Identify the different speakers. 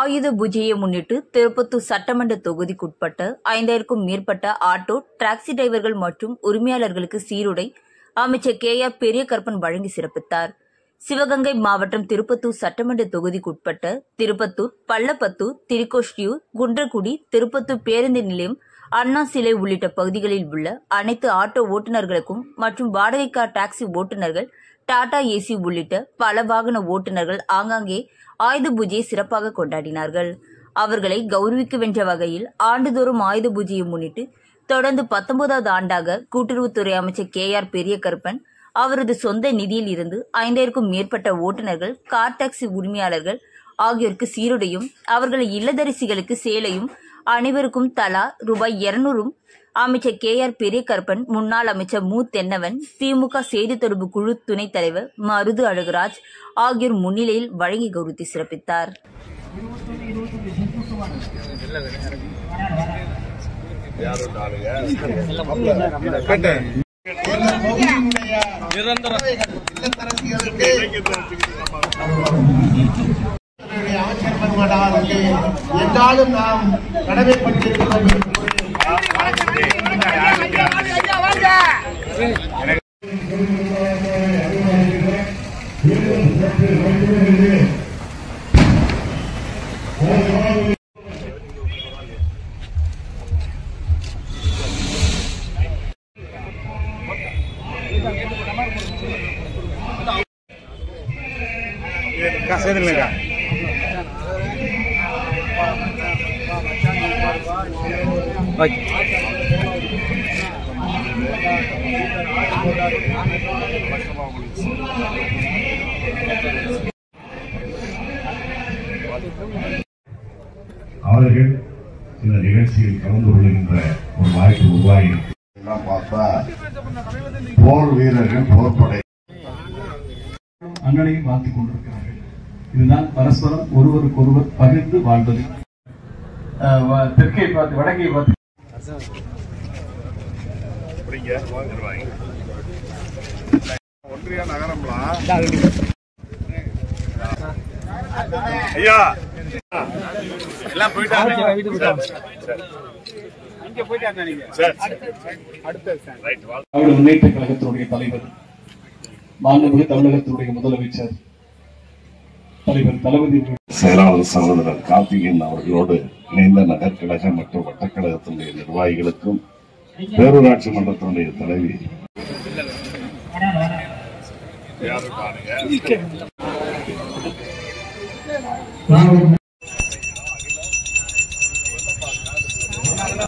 Speaker 1: ஆயுத பூஜையை முன்னிட்டு திருப்பத்தூர் சட்டமன்ற தொகுதிக்குட்பட்ட 5000க்கும் மேற்பட்ட ஆட்டோ, டாக்ஸி டிரைவர்கள் மற்றும் உரிமையாளர்களுக்கு சீருடை அமைச்சர் KR பெரியகருப்பன் வழங்கி சிறப்பித்தார். சிவகங்கை மாவட்டம் திருப்பத்தூர் சட்டமன்ற தொகுதிக்குட்பட்ட திருப்பத்தூர், பள்ளப்பத்தூர், திருக்கோஷ்டியூர், குன்றக்குடி, திருப்பத்தூர் பேருந்து நிலையம், அண்ணா சிலை உள்ளிட்ட பகுதிகளில் உள்ள அனைத்து ஆட்டோ ஓட்டுநர்களுக்கும் மற்றும் வாடகை கார் டாக்ஸி ஓட்டுநர்கள், டாடா ஏசி உள்ளிட்ட பல வாகன ஓட்டுநர்கள் ஆங்காங்கே ஆயுத பூஜையை சிறப்பாக கொண்டாடினார்கள். அவர்களை கௌரவிக்க வகையில் ஆண்டுதோறும் ஆயுத பூஜையை முன்னிட்டு தொடர்ந்து 19வது ஆண்டாக கூட்டுறவுத்துறை அமைச்சர் KR பெரியகருப்பன் அவரது சொந்த நிதியில் இருந்து 5000க்கும் மேற்பட்ட ஓட்டுநர்கள், கார் டாக்ஸி உரிமையாளர்கள் ஆகியோருக்கு சீருடையும், அவர்கள் இல்லத்தரசிகளுக்கு சேலையும், அனைவருக்கும் தலா ரூ.200 அமைச்சர் KR பெரியகருப்பன், முன்னாள் அமைச்சர் மு. தென்னவன், திமுக செய்தி தொடர்பு குழு துணைத் தலைவர் மருது அழகுராஜ் ஆகியோர் முன்னிலையில் வழங்கி கௌரவித்து சிறப்பித்தார்.
Speaker 2: என்றாலும் நாம் கடமைப்பட்டிருக்கிறோம்.
Speaker 3: அவர்கள் இந்த நிகழ்ச்சியில் கலந்து கொள்கின்ற ஒரு வாய்ப்பு உருவாகி பார்த்தா போர் வீரர்கள் போர்ப்படை
Speaker 4: அண்ணனையும் வாழ்த்திக் கொண்டிருக்கிறார்கள். இதுதான் பரஸ்பரம் ஒருவருக்கொருவர் பகிர்ந்து வாழ்வது. தெற்கை பார்த்து வடக்கை பார்த்து
Speaker 3: ஒன்றிய நகரம்லாம் ஐயா எல்லாம் போயிட்டாங்க.
Speaker 4: முன்னேற்ற கழகத்தினுடைய தலைவர், மாண்புமிகு தமிழகத்தினுடைய முதலமைச்சர் தலைவர் தளபதி
Speaker 3: செயலாளர் சகோதரர் கார்த்திகேயன் அவர்களோடு இணைந்த நகர்கழக மற்றும் வட்டக்கழகத்தினுடைய நிர்வாகிகளுக்கும் பேரூராட்சி மன்றத்தினுடைய தலைவி
Speaker 2: நாங்கள்